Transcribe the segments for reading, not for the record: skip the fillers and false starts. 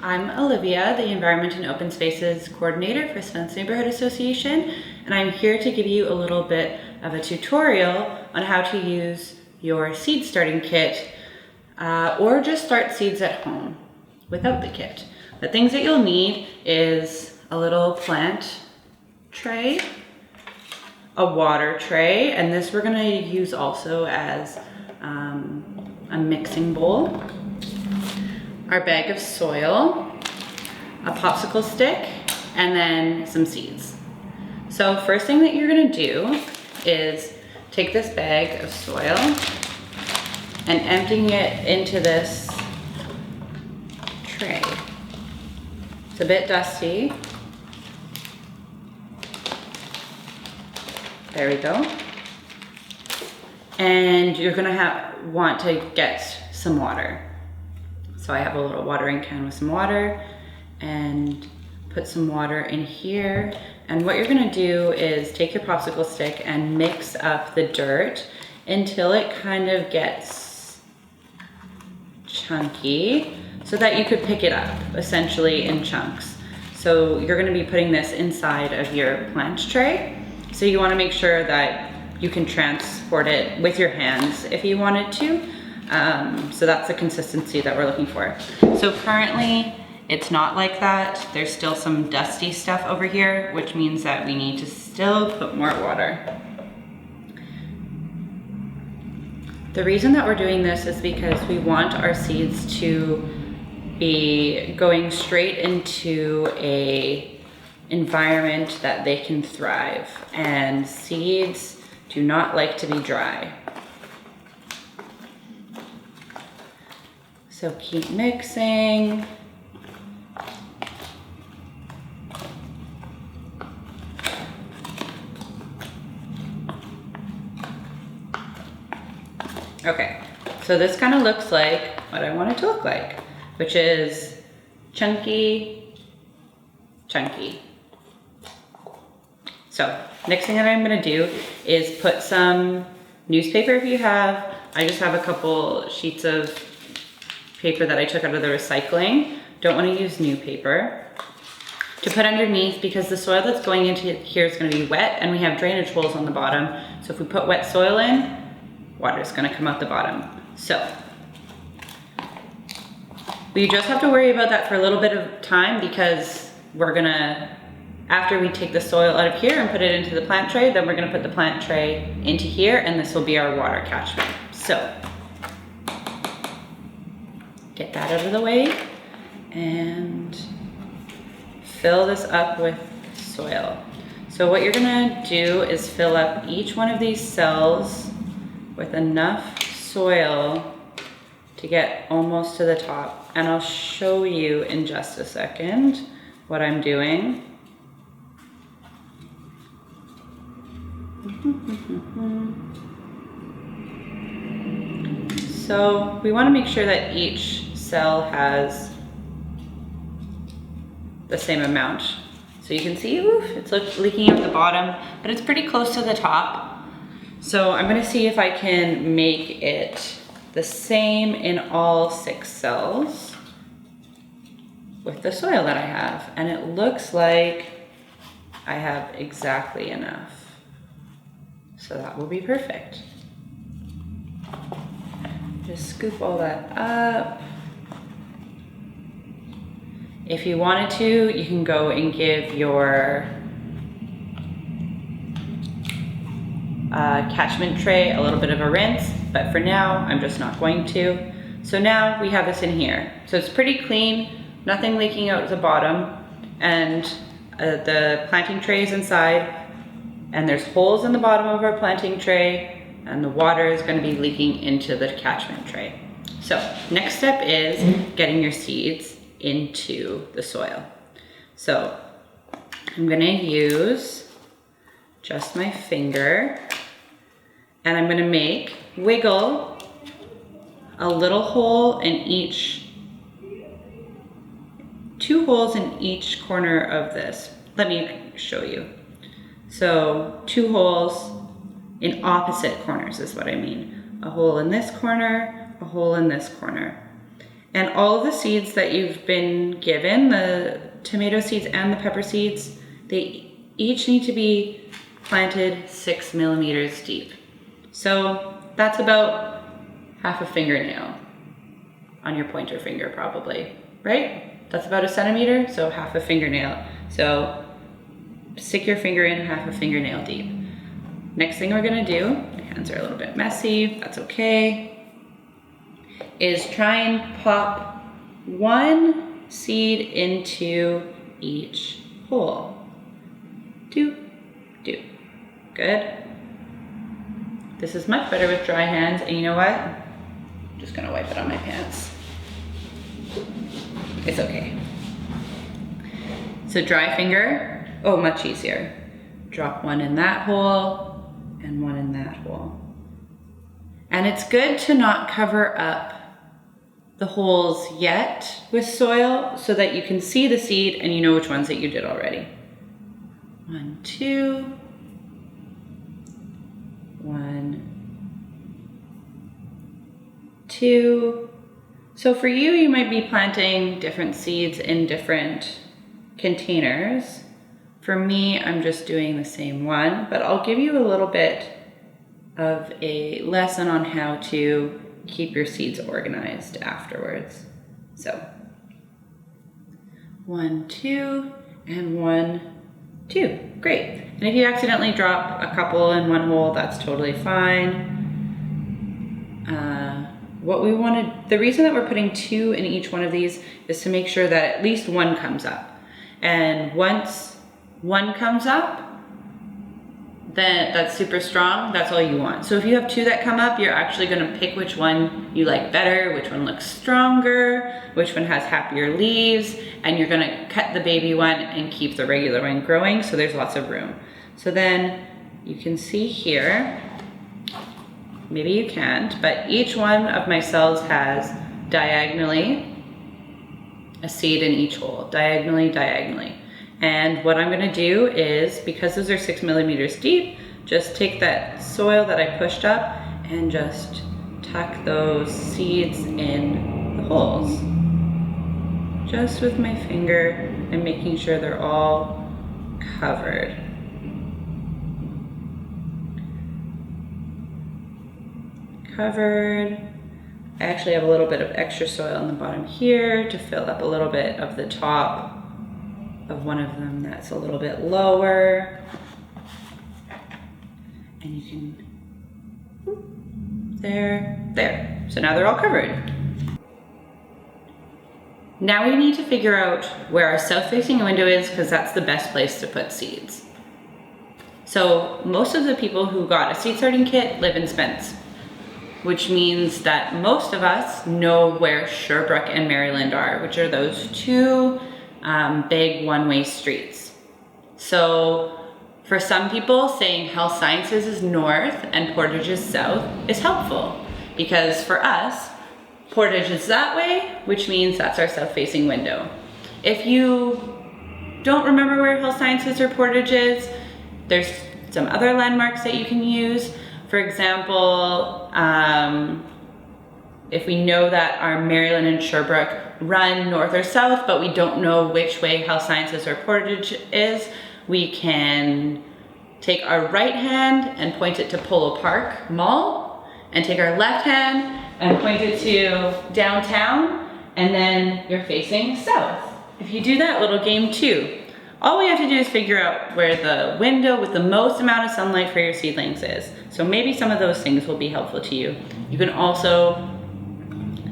I'm Olivia, the Environment and Open Spaces Coordinator for Spence Neighborhood Association, and I'm here to give you a little bit of a tutorial on how to use your seed starting kit or just start seeds at home without the kit. The things that you'll need is a little plant tray, a water tray, and this we're gonna use also as a mixing bowl, our bag of soil, a popsicle stick, and then some seeds. So first thing that you're gonna do is take this bag of soil and emptying it into this tray. It's a bit dusty. There we go. And you're gonna want to get some water. So I have a little watering can with some water and put some water in here. And what you're gonna do is take your popsicle stick and mix up the dirt until it kind of gets chunky so that you could pick it up essentially in chunks. So you're gonna be putting this inside of your plant tray. So you wanna make sure that you can transport it with your hands if you wanted to. So that's the consistency that we're looking for. So currently it's not like that. There's still some dusty stuff over here, which means that we need to still put more water. The reason that we're doing this is because we want our seeds to be going straight into a environment that they can thrive, and seeds do not like to be dry. So keep mixing. Okay, so this kind of looks like what I want it to look like, which is chunky, chunky. So next thing that I'm gonna do is put some newspaper if you have. I just have a couple sheets of paper that I took out of the recycling. Don't want to use new paper. To put underneath, because the soil that's going into here is going to be wet and we have drainage holes on the bottom. So if we put wet soil in, water is going to come out the bottom. So we just have to worry about that for a little bit of time, because we're gonna, after we take the soil out of here and put it into the plant tray, then we're gonna put the plant tray into here, and this will be our water catchment. So get that out of the way and fill this up with soil. So what you're gonna do is fill up each one of these cells with enough soil to get almost to the top. And I'll show you in just a second what I'm doing. So we want to make sure that each cell has the same amount. So you can see, oof, it's leaking out the bottom, but it's pretty close to the top. So I'm going to see if I can make it the same in all 6 cells with the soil that I have. And it looks like I have exactly enough. So that will be perfect. Just scoop all that up. If you wanted to, you can go and give your catchment tray a little bit of a rinse, but for now, I'm just not going to. So now we have this in here. So it's pretty clean, nothing leaking out at the bottom, and the planting tray is inside, and there's holes in the bottom of our planting tray, and the water is going to be leaking into the catchment tray. So next step is getting your seeds into the soil. So I'm going to use just my finger, and I'm going to wiggle a little hole in each, 2 holes in each corner of this. Let me show you. So 2 holes in opposite corners is what I mean. A hole in this corner, a hole in this corner. And all of the seeds that you've been given, the tomato seeds and the pepper seeds, they each need to be planted 6 millimeters deep. So that's about half a fingernail on your pointer finger probably, right? That's about a centimeter, so half a fingernail. So stick your finger in half a fingernail deep. Next thing we're gonna do, my hands are a little bit messy, that's okay, is try and pop one seed into each hole. Do. Good. This is much better with dry hands, and you know what? I'm just gonna wipe it on my pants. It's okay. So dry finger, oh, much easier. Drop one in that hole and one in that hole. And it's good to not cover up the holes yet with soil so that you can see the seed and you know which ones that you did already. 1, 2, 1, 2. So for you, you might be planting different seeds in different containers. For me, I'm just doing the same one, but I'll give you a little bit of a lesson on how to keep your seeds organized afterwards. So 1, 2, and 1, 2. Great. And if you accidentally drop a couple in one hole, that's totally fine. The reason that we're putting 2 in each one of these is to make sure that at least one comes up. And once one comes up, then that's super strong, that's all you want. So if you have 2 that come up, you're actually gonna pick which one you like better, which one looks stronger, which one has happier leaves, and you're gonna cut the baby one and keep the regular one growing, so there's lots of room. So then you can see here, maybe you can't, but each one of my cells has diagonally a seed in each hole, diagonally. And what I'm gonna do is, because those are 6 millimeters deep, just take that soil that I pushed up and just tuck those seeds in the holes. Just with my finger and making sure they're all covered. I actually have a little bit of extra soil on the bottom here to fill up a little bit of the top of one of them that's a little bit lower. And you can, there. So now they're all covered. Now we need to figure out where our south-facing window is, because that's the best place to put seeds. So most of the people who got a seed starting kit live in Spence, which means that most of us know where Sherbrooke and Maryland are, which are those 2 big one-way streets. So for some people, saying Health Sciences is north and Portage is south is helpful, because for us, Portage is that way, which means that's our south-facing window. If you don't remember where Health Sciences or Portage is, there's some other landmarks that you can use. For example, if we know that our Maryland and Sherbrooke run north or south, but we don't know which way Health Sciences or Portage is, we can take our right hand and point it to Polo Park Mall, and take our left hand and point it to downtown, and then you're facing south. If you do that little game 2, all we have to do is figure out where the window with the most amount of sunlight for your seedlings is. So maybe some of those things will be helpful to you. You can also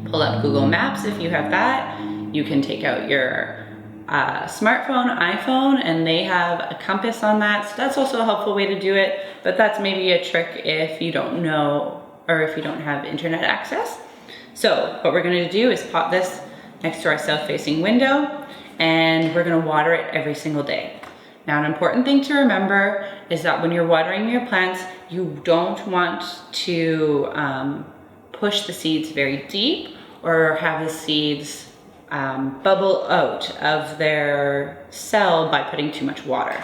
pull up Google Maps if you have that. You can take out your smartphone, iPhone, and they have a compass on that. So that's also a helpful way to do it, but that's maybe a trick if you don't know, or if you don't have internet access. So what we're gonna do is pop this next to our south-facing window, and we're gonna water it every single day. Now, an important thing to remember is that when you're watering your plants, you don't want to push the seeds very deep or have the seeds bubble out of their cell by putting too much water.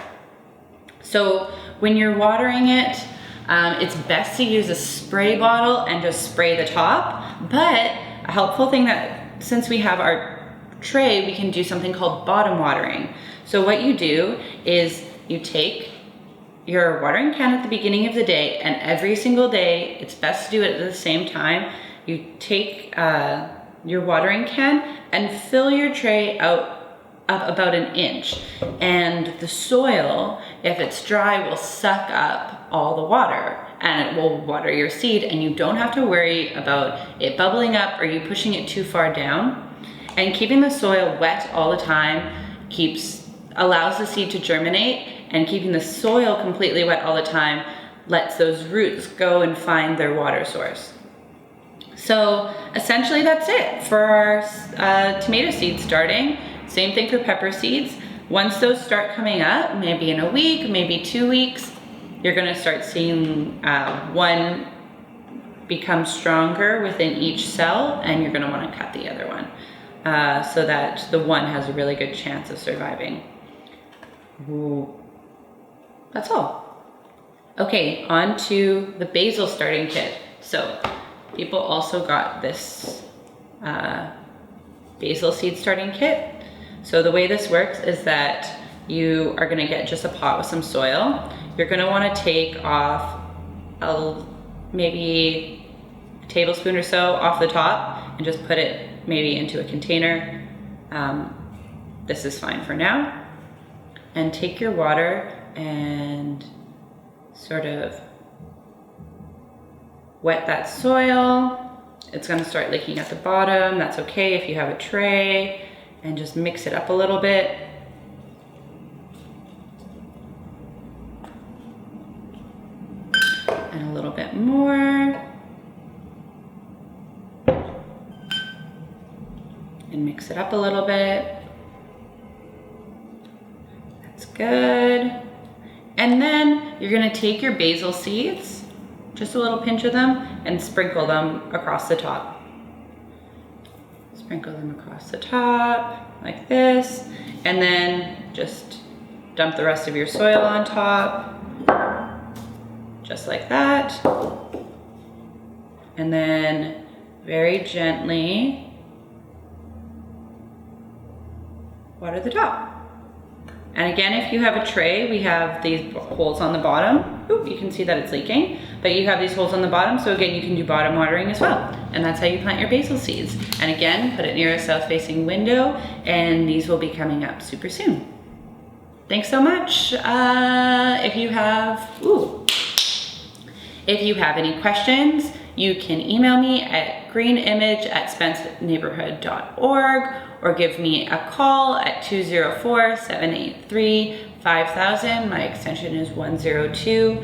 So when you're watering it, it's best to use a spray bottle and just spray the top, but a helpful thing that since we have our tray, we can do something called bottom watering. So what you do is you take your watering can at the beginning of the day, and every single day, it's best to do it at the same time. You take your watering can and fill your tray up about an inch. And the soil, if it's dry, will suck up all the water and it will water your seed, and you don't have to worry about it bubbling up or you pushing it too far down. And keeping the soil wet all the time allows the seed to germinate, and keeping the soil completely wet all the time lets those roots go and find their water source. So essentially that's it for our tomato seeds starting. Same thing for pepper seeds. Once those start coming up, maybe in a week, maybe 2 weeks, you're gonna start seeing one become stronger within each cell, and you're gonna wanna cut the other one so that the one has a really good chance of surviving. Ooh. That's all. Okay, on to the basil starting kit. So people also got this basil seed starting kit. So the way this works is that you are gonna get just a pot with some soil. You're gonna wanna take off maybe a tablespoon or so off the top and just put it maybe into a container. This is fine for now. And take your water and sort of wet that soil. It's gonna start leaking at the bottom. That's okay if you have a tray, and just mix it up a little bit. And a little bit more. And mix it up a little bit. That's good. And then you're gonna take your basil seeds, just a little pinch of them, and sprinkle them across the top. Sprinkle them across the top, like this. And then just dump the rest of your soil on top, just like that. And then very gently water the top. And again, if you have a tray, we have these holes on the bottom. Oop, you can see that it's leaking, but you have these holes on the bottom. So again, you can do bottom watering as well. And that's how you plant your basil seeds. And again, put it near a south-facing window, and these will be coming up super soon. Thanks so much. If you have any questions, you can email me at greenimage@spenceneighborhood.org or give me a call at 204-783-5000. My extension is 102.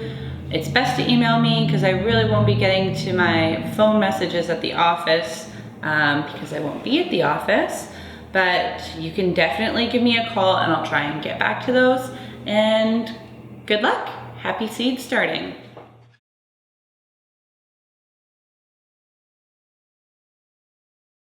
It's best to email me because I really won't be getting to my phone messages at the office because I won't be at the office. But you can definitely give me a call and I'll try and get back to those. And good luck. Happy seed starting.